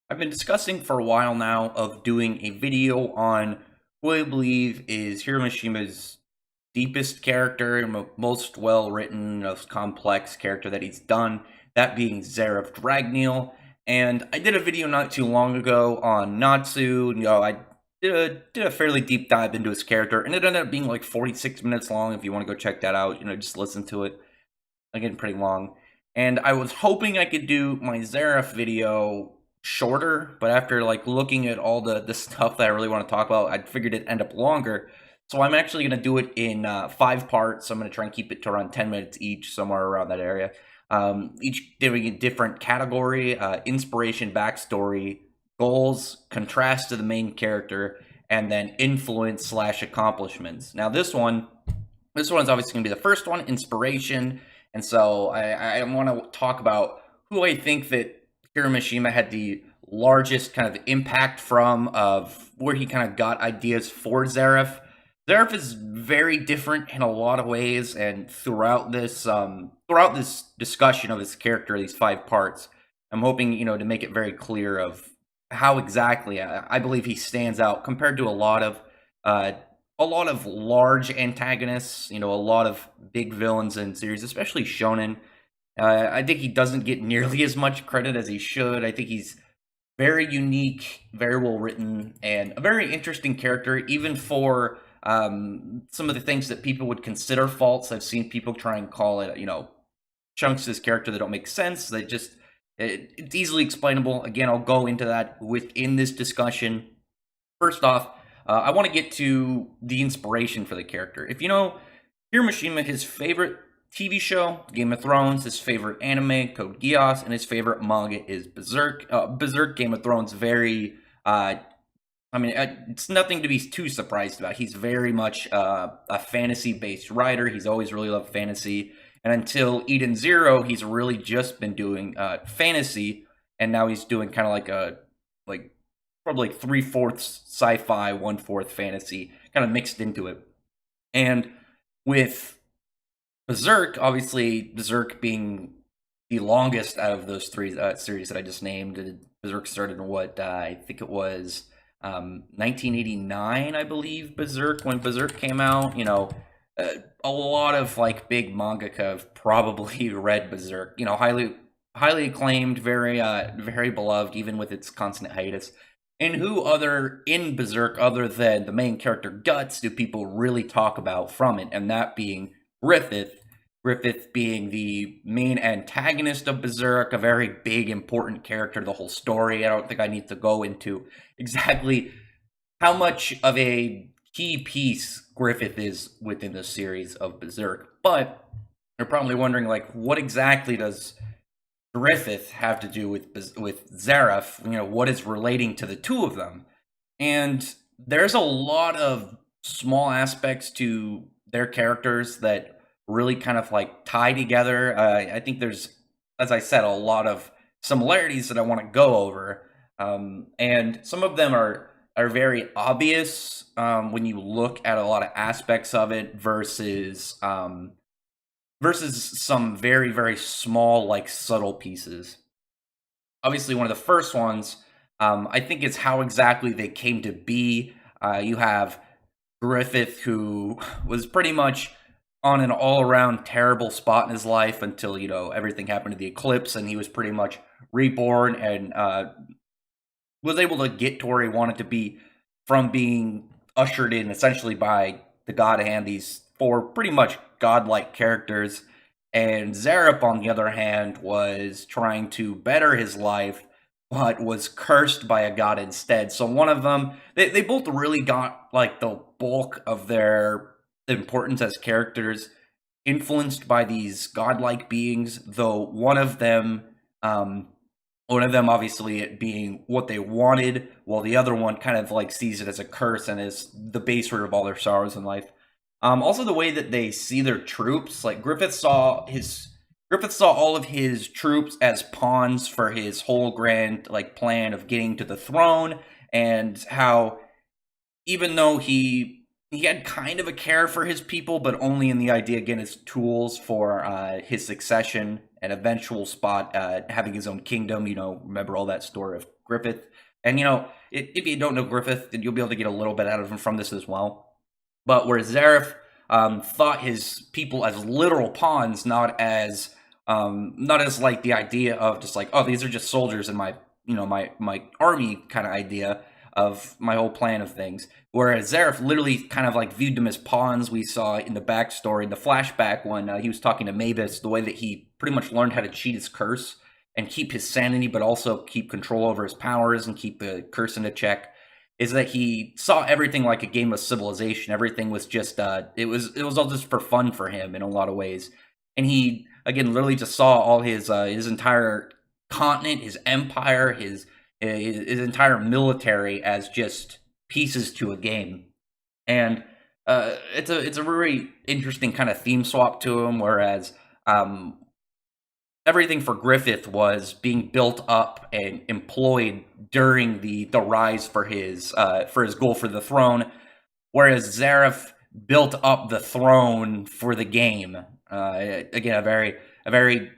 I've been discussing for a while now of doing a video on who I believe is Hiromishima's deepest character, most well written, most complex character that he's done, that being Zeref Dragneel. And I did a video not too long ago on Natsu. I did a fairly deep dive into his character, and it ended up being like 46 minutes long. If you want to go check that out, just listen to it. Again, pretty long. And I was hoping I could do my Zeref video shorter, but after like looking at all the stuff that I really want to talk about, I figured it'd end up longer. So I'm actually going to do it in 5 parts. I'm going to try and keep it to around 10 minutes each, somewhere around that area. Each doing a different category: inspiration, backstory, goals, contrast to the main character, and then influence slash accomplishments. Now this one's obviously going to be the first one, inspiration. And so I want to talk about who I think that Hiroshima had the largest kind of impact from, of where he kind of got ideas for Zeref. Zeref is very different in a lot of ways, and throughout this discussion of his character, these 5 parts, I'm hoping to make it very clear of how exactly I believe he stands out compared to a lot of large antagonists, a lot of big villains in series, especially shonen. I think he doesn't get nearly as much credit as he should. I think he's very unique, very well written, and a very interesting character, even for some of the things that people would consider faults. I've seen people try and call it, chunks of his character that don't make sense. It's easily explainable. Again, I'll go into that within this discussion. First off, I want to get to the inspiration for the character. If you know Hiroshima, his favorite TV show, Game of Thrones, his favorite anime, Code Geass, and his favorite manga is Berserk. Berserk, Game of Thrones, it's nothing to be too surprised about. He's very much a fantasy-based writer. He's always really loved fantasy. And until Eden Zero, he's really just been doing fantasy, and now he's doing kind of like probably like 3/4 sci-fi, 1/4 fantasy, kind of mixed into it. And with Berserk, obviously Berserk being the longest out of those three series that I just named. Berserk started in I think it was 1989, I believe. When Berserk came out, a lot of like big mangaka have probably read Berserk. Highly acclaimed, very beloved, even with its constant hiatus. And who other in Berserk, other than the main character Guts, do people really talk about from it? And that being Griffith. Griffith being the main antagonist of Berserk, a very big, important character to the whole story. I don't think I need to go into exactly how much of a key piece Griffith is within the series of Berserk. But you're probably wondering, like, what exactly does Griffith have to do with Zeref? What is relating to the two of them? And there's a lot of small aspects to their characters that really kind of like tie together. I think there's, as I said, a lot of similarities that I want to go over, and some of them are very obvious when you look at a lot of aspects of it versus some very, very small, like subtle pieces. Obviously, one of the first ones, I think, is how exactly they came to be. You have Griffith, who was pretty much on an all-around terrible spot in his life until, everything happened to the eclipse, and he was pretty much reborn and was able to get to where he wanted to be from being ushered in essentially by the God Hand, these 4 pretty much godlike characters. And Zeref, on the other hand, was trying to better his life, but was cursed by a god instead. So one of them, they both really got like the bulk of their importance as characters influenced by these godlike beings, though one of them obviously it being what they wanted, while the other one kind of like sees it as a curse and is the base root of all their sorrows in life. Also, the way that they see their troops, like Griffith saw all of his troops as pawns for his whole grand like plan of getting to the throne, and how even though he he had kind of a care for his people, but only in the idea, again, as tools for his succession and eventual spot, having his own kingdom. Remember all that story of Griffith. And, if you don't know Griffith, then you'll be able to get a little bit out of him from this as well. But where Zeref thought his people as literal pawns, not as like the idea of just like, oh, these are just soldiers in my army kind of idea of my whole plan of things. Whereas Zeref literally kind of like viewed them as pawns. We saw in the backstory, the flashback, when he was talking to Mavis, the way that he pretty much learned how to cheat his curse and keep his sanity, but also keep control over his powers and keep the curse into check, is that he saw everything like a game of Civilization. Everything was just it was all just for fun for him in a lot of ways. And he, again, literally just saw all his entire continent, his empire, his entire military as just pieces to a game. And it's a very interesting kind of theme swap to him. Whereas everything for Griffith was being built up and employed during the rise for his goal for the throne, whereas Zeref built up the throne for the game. Again, a very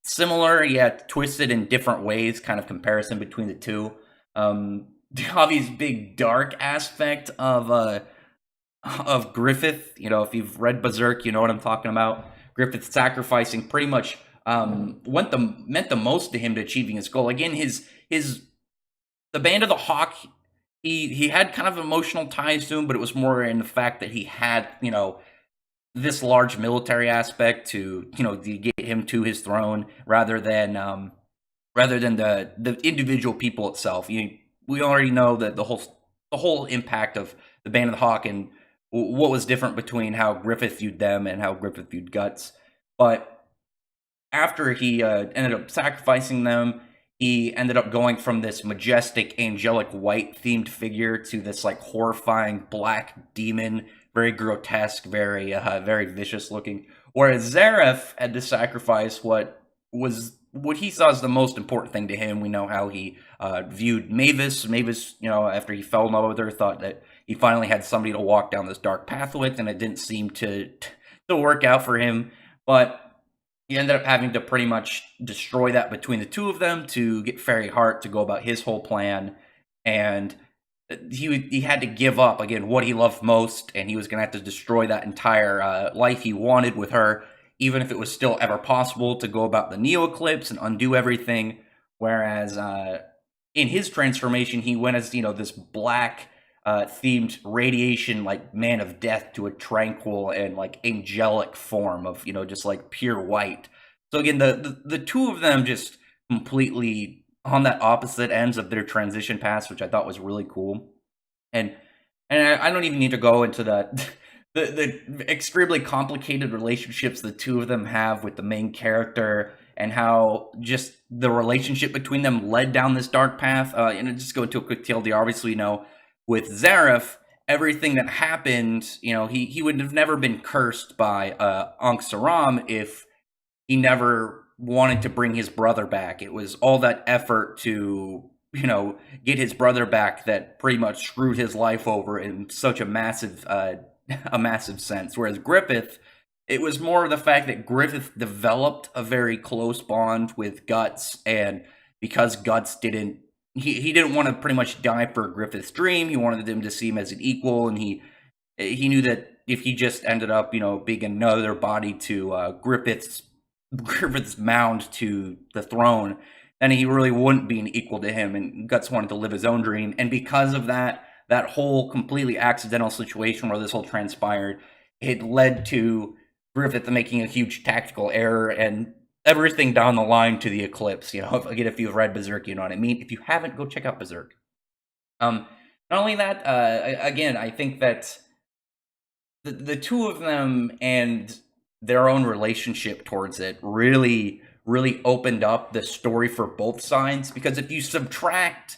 similar yet twisted in different ways kind of comparison between the two. The obvious big dark aspect of Griffith, if you've read Berserk, you know what I'm talking about. Griffith sacrificing pretty much meant the most to him to achieving his goal. Again, the Band of the Hawk, he had kind of emotional ties to him, but it was more in the fact that he had, this large military aspect to get him to his throne, rather than the individual people itself. We already know that the whole impact of the Band of the Hawk and what was different between how Griffith viewed them and how Griffith viewed Guts. But after he ended up sacrificing them, he ended up going from this majestic, angelic, white-themed figure to this like horrifying black demon, very grotesque, very vicious looking. Whereas Zeref had to sacrifice what he saw as the most important thing to him. We know how he viewed Mavis. Mavis, after he fell in love with her, thought that he finally had somebody to walk down this dark path with, and it didn't seem to work out for him. But he ended up having to pretty much destroy that between the two of them to get Fairy Heart to go about his whole plan. And he had to give up, again, what he loved most, and he was going to have to destroy that entire life he wanted with her, even if it was still ever possible to go about the Neo Eclipse and undo everything. Whereas in his transformation, he went as, this black themed radiation, like man of death, to a tranquil and like angelic form of, just like pure white. So again, the two of them just completely on that opposite ends of their transition paths, which I thought was really cool. And I don't even need to go into the extremely complicated relationships the two of them have with the main character, and how just the relationship between them led down this dark path. And I'll just go into a quick TLDR. Obviously, with Zeref, everything that happened, he would have never been cursed by Ankh Saram if he never wanted to bring his brother back. It was all that effort to, get his brother back that pretty much screwed his life over in such a massive sense. Whereas Griffith, it was more of the fact that Griffith developed a very close bond with Guts, and because Guts didn't want to pretty much die for Griffith's dream, he wanted him to see him as an equal, and he knew that if he just ended up, being another body to Griffith's mound to the throne, then he really wouldn't be an equal to him, and Guts wanted to live his own dream. And because of that whole completely accidental situation where this whole transpired, it led to Griffith making a huge tactical error and everything down the line to the eclipse. Again, if you've read Berserk, you know what I mean. If you haven't, go check out Berserk. Not only that, again, I think that the two of them and their own relationship towards it really opened up the story for both sides. Because if you subtract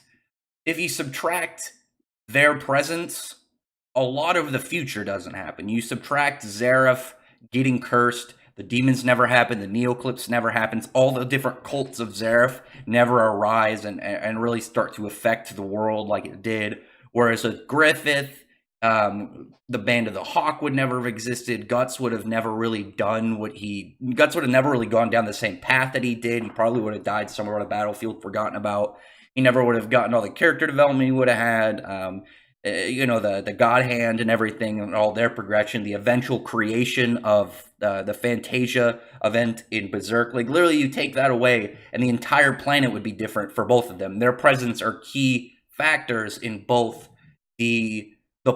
their presence, a lot of the future doesn't happen. You subtract Zeref getting cursed, the demons never happen, the Neoclips never happens, all the different cults of Zeref never arise and really start to affect the world like it did. Whereas with Griffith, The Band of the Hawk would never have existed. Guts would have never really done Guts would have never really gone down the same path that he did. He probably would have died somewhere on a battlefield, forgotten about. He never would have gotten all the character development he would have had. The God Hand and everything, and all their progression, the eventual creation of the Fantasia event in Berserk. Like, literally, you take that away, and the entire planet would be different for both of them. Their presence are key factors in both the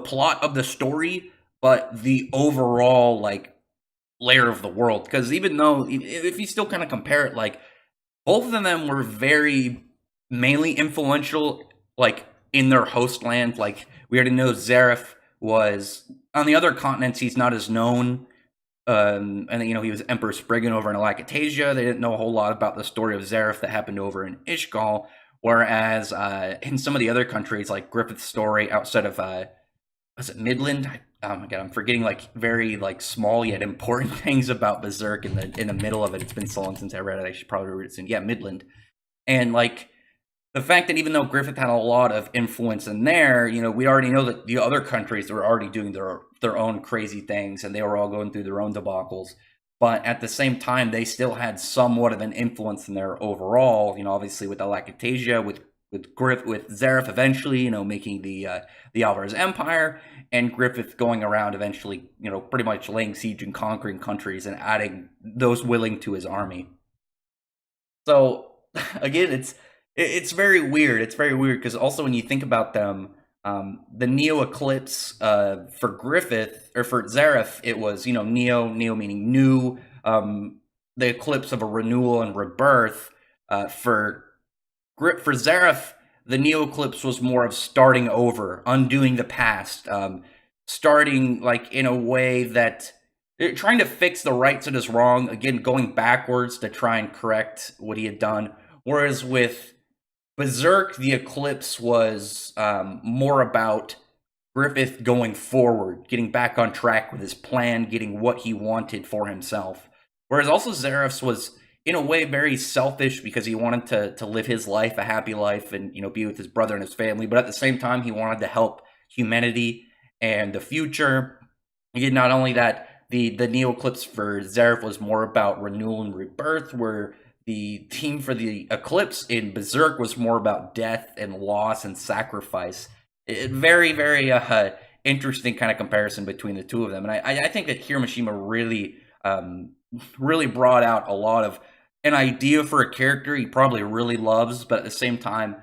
plot of the story, but the overall, like, layer of the world. Because even though, if you still kind of compare it, like, both of them were very mainly influential, like, in their host land. Like, we already know Zeref was, on the other continents, he's not as known. And he was Emperor Spriggan over in Alakatasia. They didn't know a whole lot about the story of Zeref that happened over in Ishgal. Whereas in some of the other countries, like Griffith's story outside of was it Midland? Oh my god, I'm forgetting like very like small yet important things about Berserk in the middle of it. It's been so long since I read it. I should probably read it soon. Yeah, Midland. And like the fact that even though Griffith had a lot of influence in there, we already know that the other countries were already doing their own crazy things, and they were all going through their own debacles. But at the same time, they still had somewhat of an influence in there overall. Obviously with Alakatasia, with Zeref eventually, making the Alvarez Empire, and Griffith going around eventually, pretty much laying siege and conquering countries and adding those willing to his army. So again, it's very weird. It's very weird because also when you think about them, the Neo Eclipse for Griffith or for Zeref, it was Neo meaning new, the eclipse of a renewal and rebirth. For Zeref, the Neo Eclipse was more of starting over, undoing the past, starting like in a way that trying to fix the right that is wrong. Again, going backwards to try and correct what he had done. Whereas with Berserk, the Eclipse was more about Griffith going forward, getting back on track with his plan, getting what he wanted for himself. Whereas also Zeref's was, in a way, very selfish because he wanted to live his life, a happy life, and be with his brother and his family. But at the same time, he wanted to help humanity and the future. Again, not only that, the Neo Eclipse for Zeref was more about renewal and rebirth, where the team for the Eclipse in Berserk was more about death and loss and sacrifice. Very, very interesting kind of comparison between the two of them. And I think that Hiroshima really brought out a lot of an idea for a character he probably really loves, but at the same time,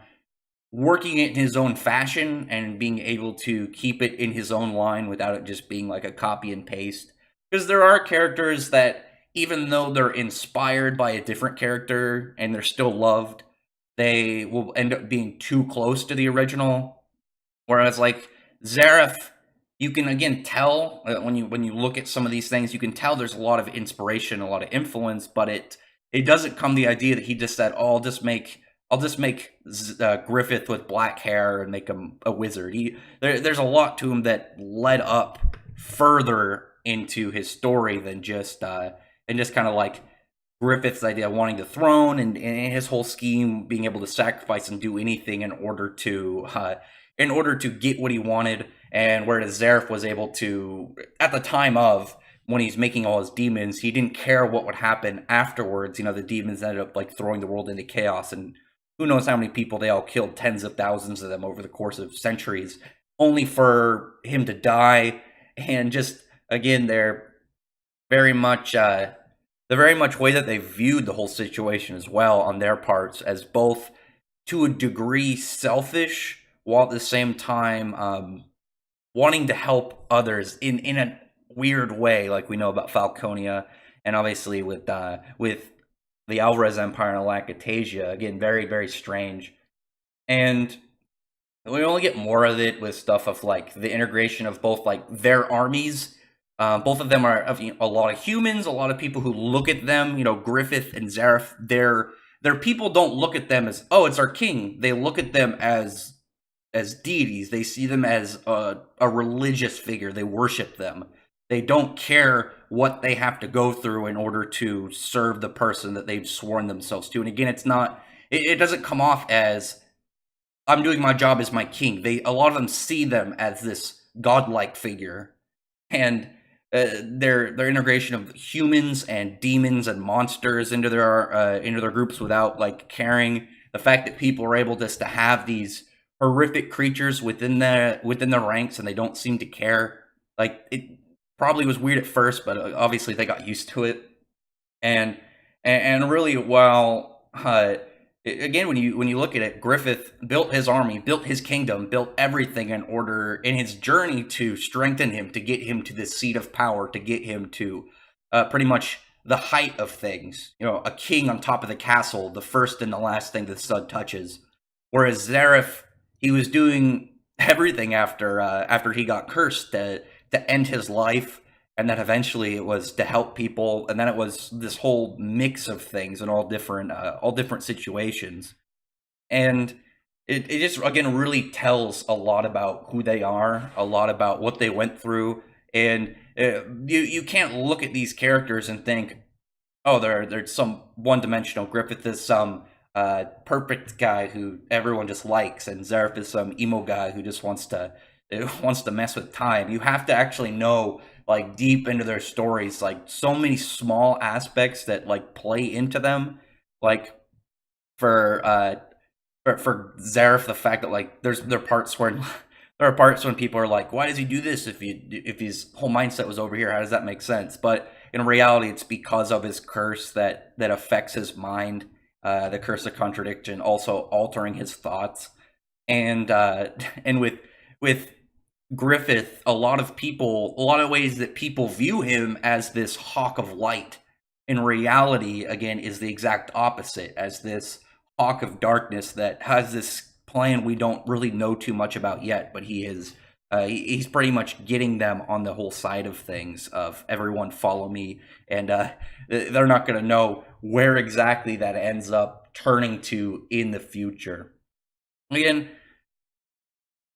working it in his own fashion and being able to keep it in his own line without it just being like a copy and paste. Because there are characters that, even though they're inspired by a different character and they're still loved, they will end up being too close to the original. Whereas like Zeref, you can again tell when you look at some of these things, you can tell there's a lot of inspiration, a lot of influence, but it doesn't come the idea that he just said, "Oh, I'll just make Griffith with black hair and make him a wizard." There's a lot to him that led up further into his story than just kind of like Griffith's idea of wanting the throne and his whole scheme, being able to sacrifice and do anything in order to get what he wanted. And whereas Zeref was able to, at the time of when he's making all his demons, he didn't care what would happen afterwards. The demons ended up like throwing the world into chaos, and who knows how many people they all killed, tens of thousands of them over the course of centuries, only for him to die. And just again, they're very much way that they viewed the whole situation as well on their parts as both to a degree selfish, while at the same time wanting to help others in a weird way, like we know about Falconia, and obviously with the Alvarez Empire and Alakatasia. Again, very, very strange. And we only get more of it with stuff of like the integration of both like their armies. Both of them are a lot of humans, a lot of people who look at them, Griffith and Zeref, their people don't look at them as, oh, it's our king. They look at them as deities. They see them as a religious figure. They worship them. They don't care what they have to go through in order to serve the person that they've sworn themselves to. And again, it doesn't come off as, I'm doing my job as my king. A lot of them see them as this godlike figure, and their integration of humans and demons and monsters into their groups without like caring. The fact that people are able just to have these horrific creatures within the ranks and they don't seem to care. Like, it probably was weird at first, but obviously they got used to it. And really, while again, when you look at it, Griffith built his army, built his kingdom, built everything in order in his journey to strengthen him, to get him to this seat of power, to get him to pretty much the height of things. You know, a king on top of the castle, the first and the last thing the sun touches. Whereas Zeref, he was doing everything after he got cursed to end his life, and then eventually it was to help people, and then it was this whole mix of things in all different situations. And it just again really tells a lot about who they are, a lot about what they went through. And you can't look at these characters and think, oh, they're some one-dimensional. Griffith is some perfect guy who everyone just likes, and Zeref is some emo guy who just wants to mess with time. You have to actually know like deep into their stories, like so many small aspects that like play into them. Like for Zeref, the fact that like there are parts where there are parts when people are like, why does he do this if his whole mindset was over here? How does that make sense? But in reality, it's because of his curse that affects his mind. The curse of contradiction, also altering his thoughts. And with Griffith, a lot of ways that people view him as this hawk of light, in reality, again, is the exact opposite, as this hawk of darkness that has this plan we don't really know too much about yet, but he's pretty much getting them on the whole side of things, of everyone follow me, and they're not going to know where exactly that ends up turning to in the future. Again,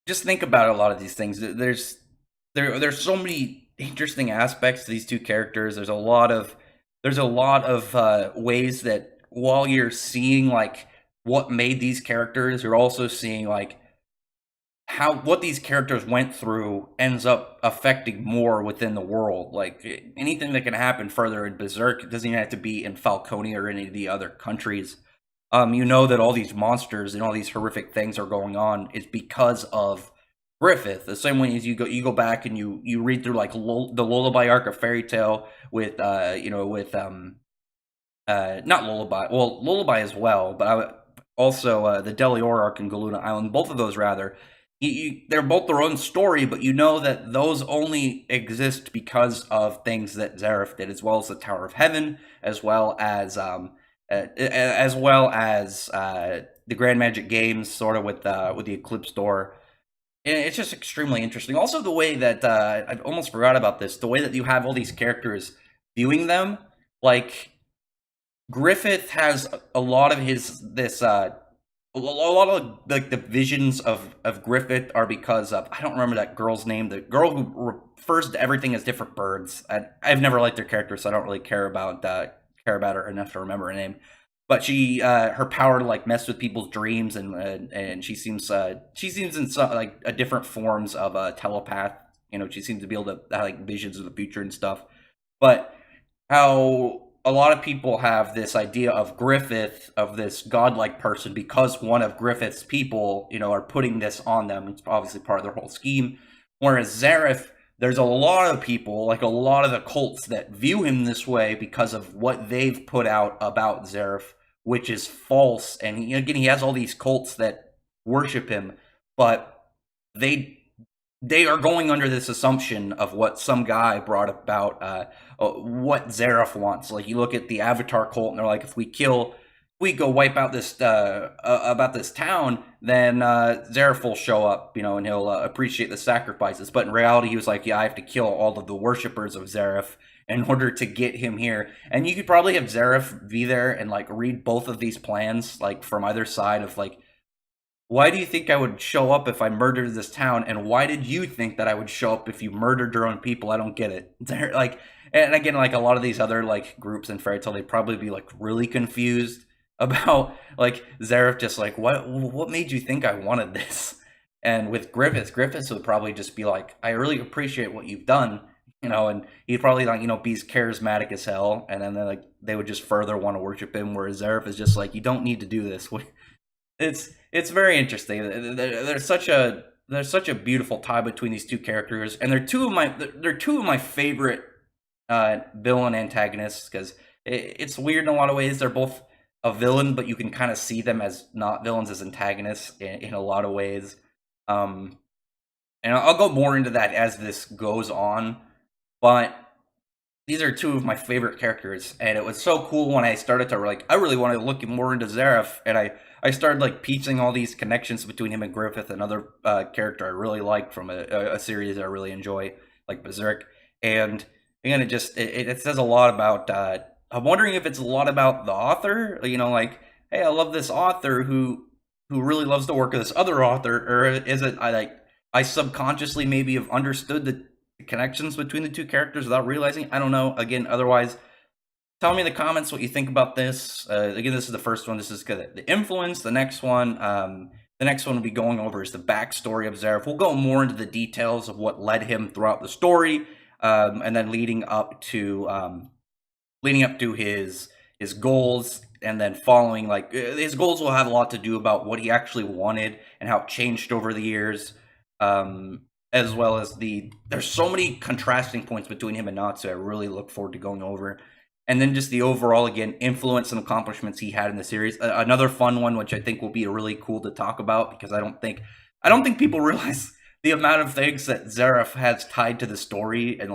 just think about a lot of these things. There's so many interesting aspects to these two characters. There's a lot of ways that while you're seeing like what made these characters, you're also seeing like how what these characters went through ends up affecting more within the world. Like anything that can happen further in Berserk, it doesn't even have to be in Falconia or any of the other countries. You know that all these monsters and all these horrific things are going on is because of Griffith. The same way as you go back and you read through like the Lullaby arc of Fairy Tail with not Lullaby, well Lullaby as well, but also the Delior arc in Galuna Island. Both of those rather. They're both their own story, but you know that those only exist because of things that Zeref did, as well as the Tower of Heaven, as well as the Grand Magic Games, sort of with the Eclipse Door. And it's just extremely interesting. Also, the way that I almost forgot about this, the way that you have all these characters viewing them, like Griffith has a lot of a lot of like the visions of Griffith are because of, I don't remember that girl's name, the girl who refers to everything as different birds. I've never liked her character, so I don't really care about her enough to remember her name. But she her power to like mess with people's dreams, and she seems in some, like a different forms of a telepath. You know, she seems to be able to have like visions of the future and stuff. But how a lot of people have this idea of Griffith, of this godlike person, because one of Griffith's people, you know, are putting this on them. It's obviously part of their whole scheme. Whereas Zeref, there's a lot of people, like a lot of the cults, that view him this way because of what they've put out about Zeref, which is false. And he has all these cults that worship him, but they are going under this assumption of what some guy brought about, what Zeref wants. Like, you look at the Avatar cult, and they're like, if we go wipe out this about this town, then Zeref will show up, you know, and he'll appreciate the sacrifices. But in reality, he was like, yeah, I have to kill all of the worshippers of Zeref in order to get him here. And you could probably have Zeref be there and like read both of these plans, like from either side of like, why do you think I would show up if I murdered this town? And why did you think that I would show up if you murdered your own people? I don't get it. They're like, and again, like a lot of these other like groups in Fairy Tail, they'd probably be like really confused about like Zeref just like, what made you think I wanted this? And with Griffiths would probably just be like, I really appreciate what you've done, and he'd probably like, be charismatic as hell, and then they would just further want to worship him. Whereas Zeref is just like, you don't need to do this. It's very interesting. There's such a beautiful tie between these two characters, and they're two of my favorite villain antagonists, because it's weird in a lot of ways. They're both a villain, but you can kind of see them as not villains, as antagonists in a lot of ways. And I'll go more into that as this goes on, but these are two of my favorite characters, and it was so cool when I started to I really wanted to look more into Zeref, and I started piecing all these connections between him and Griffith, another character I really like from a series I really enjoy, like Berserk. And again, it says a lot about. I'm wondering if it's a lot about the author, hey, I love this author who really loves the work of this other author, or is it I subconsciously maybe have understood the connections between the two characters without realizing? I don't know. Again, otherwise, tell me in the comments what you think about this. Again, this is the first one. This is the influence. The next one we'll be going over is the backstory of Zeref. We'll go more into the details of what led him throughout the story, and then leading up to his goals, and then following his goals will have a lot to do about what he actually wanted and how it changed over the years. As well as there's so many contrasting points between him and Natsu I really look forward to going over. And then just the overall, again, influence and accomplishments he had in the series. Another fun one, which I think will be really cool to talk about, because I don't think people realize the amount of things that Zeref has tied to the story, and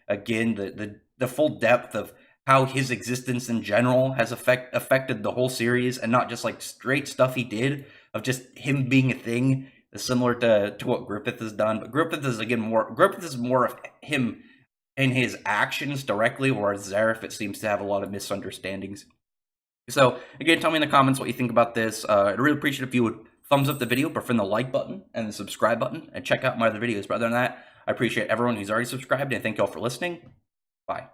again, the full depth of how his existence in general has affected the whole series, and not just straight stuff he did, of just him being a thing, similar to what Griffith has done. But Griffith is more of him in his actions directly, whereas Zeref, it seems to have a lot of misunderstandings. So again, tell me in the comments what you think about this. I'd really appreciate if you would thumbs up the video, prefer the like button and the subscribe button, and check out my other videos. But other than that, I appreciate everyone who's already subscribed, and thank you all for listening. Bye.